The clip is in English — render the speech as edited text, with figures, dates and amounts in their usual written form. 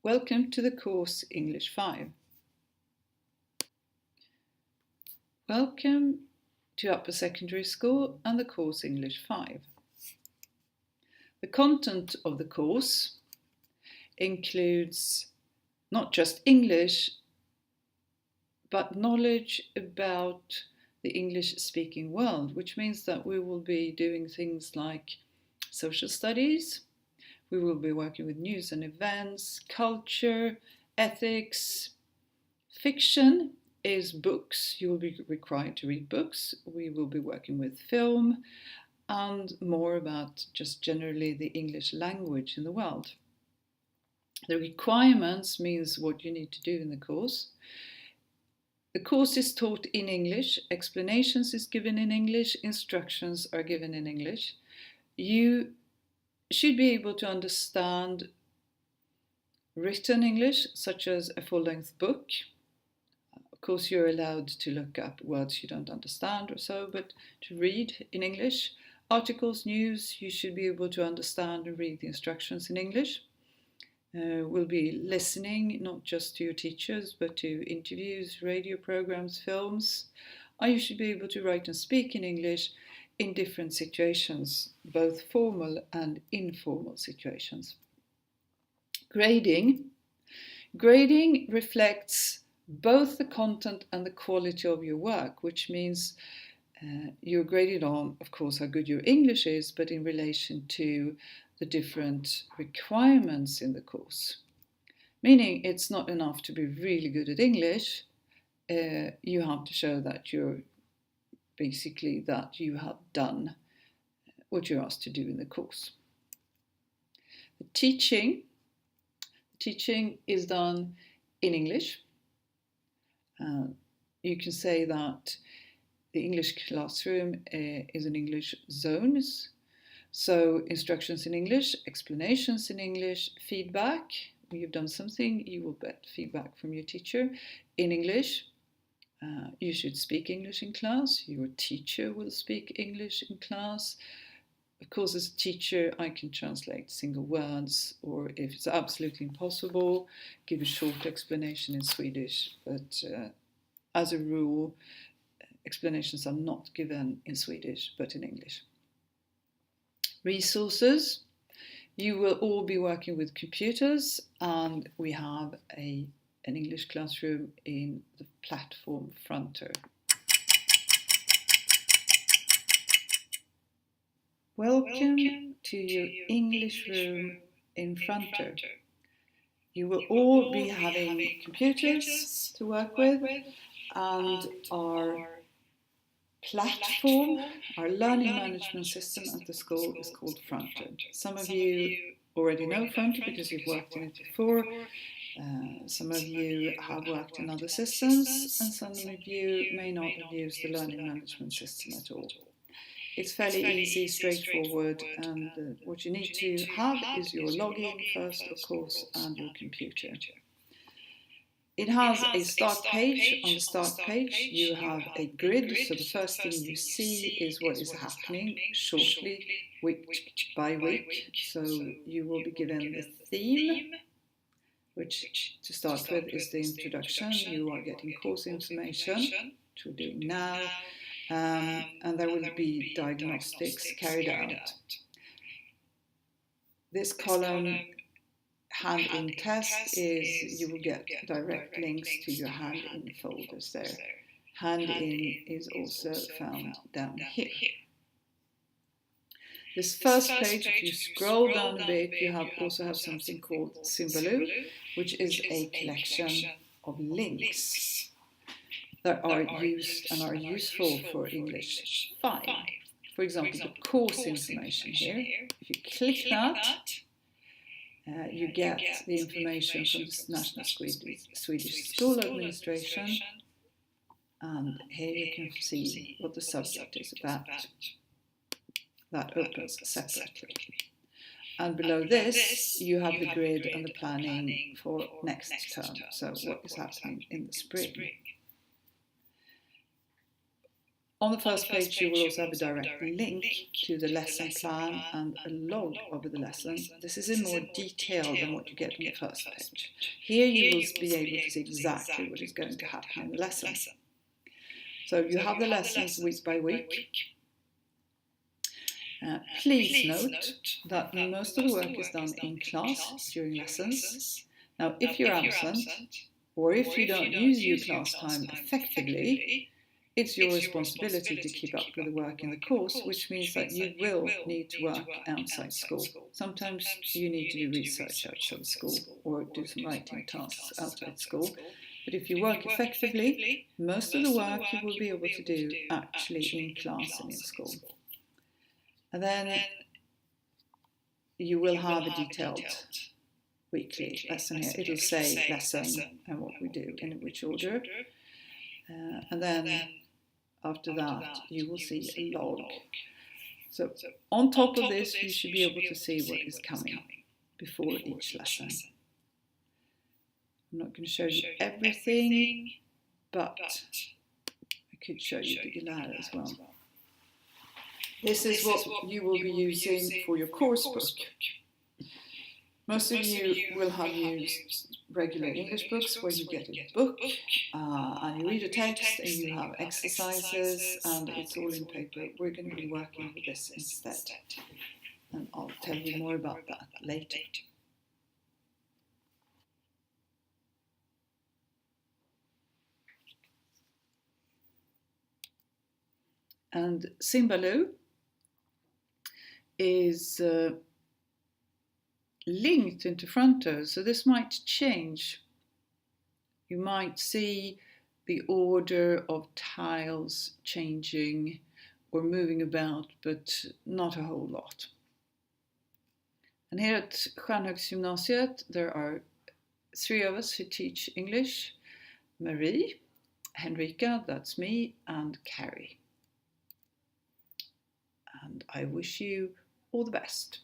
Welcome to the course English 5. Welcome to Upper Secondary School and the course English 5. The content of the course includes not just English, but knowledge about the English-speaking world, which means that we will be doing things like social studies. We will be working with news and events, culture, ethics. Fiction is books. You will be required to read books. We will be working with film and more about just generally the English language in the world. The requirements means what you need to do in the course. The course is taught in English, explanations is given in English, instructions are given in English. You should be able to understand written English, such as a full-length book. Of course, you're allowed to look up words you don't understand or so, but to read in English. Articles, news, you should be able to understand and read the instructions in English. We'll be listening not just to your teachers, but to interviews, radio programs, films. You should be able to write and speak in English in different situations, both formal and informal situations. Grading reflects both the content and the quality of your work, which means you're graded on, of course, how good your English is, but in relation to the different requirements in the course. Meaning it's not enough to be really good at English, you have to show that you have done what you're asked to do in the course. The teaching is done in English. You can say that the English classroom is an English zone. So instructions in English, explanations in English, feedback. When you've done something, you will get feedback from your teacher in English. You should speak English in class. Your teacher will speak English in class. Of course, as a teacher, I can translate single words, or if it's absolutely impossible, give a short explanation in Swedish. But as a rule, explanations are not given in Swedish, but in English. Resources. You will all be working with computers, and we have an English classroom in the platform fronter. Welcome to your English room in fronter. You will all be having computers to work with, and our platform, our learning management system at the school is called Fronter. Some of you already know Fronter because you've worked in it before. Some of you have worked in other systems, and some of you may not have used the learning management system at all. It's fairly easy, straightforward, and what you need to have is your login first, of course, and your computer. It has a start page. On the start page, you have a grid, so the first thing you see is what is happening shortly, week by week. So you will be given the theme, which to start with is the introduction. You are getting course information, which we're doing now, and there will be diagnostics carried out. This column, hand-in test, is you will get direct links to your hand-in folders there. Hand-in is also found down here. This first page, if you scroll down a bit, you also have something called Symboloo, which is a collection of links that are used and are useful for English 5. For example, the course information here. If you click that, you get the information from the National Swedish School Administration, and here you can see what the subject is about. That opens separately. And below this, you have the grid and the planning for next term, so what is happening in the spring. On the first page you will also have a direct link to the lesson plan and a log of the lesson. This is in more detail than what you get on the first page. Here you will be able to see exactly what is going to happen in the lesson. So you have the lessons week by week. Please note that most of the work is done in class during lessons. Now, if you're absent, or if you don't use your class time effectively, it's your responsibility to keep up with the work in the course, which means that you will need to work outside school. Sometimes you need to do research outside school or do some writing tasks outside school. But if you work effectively, most of the work you will be able to do actually in class and in school. And then you will have a detailed weekly lesson here. It'll say lesson and what we do and in which order. And then after that, you will see a log. So on top of this, you should be able to see what is coming before each lesson. I'm not going to show you everything, but I could show you the Gillar as well. This is what you will be using for your course book. Most of you will have used regular English books where you get a book and you read a text and you have exercises and it's all in paper. We're going to be working with this instead, and I'll tell you more about that later. And Simbaloo is linked into Fronto, so this might change. You might see the order of tiles changing or moving about, but not a whole lot. And here at Stjärnhögsgymnasiet there are 3 of us who teach English: Marie, Henrika, that's me, and Carrie. And I wish you all the best.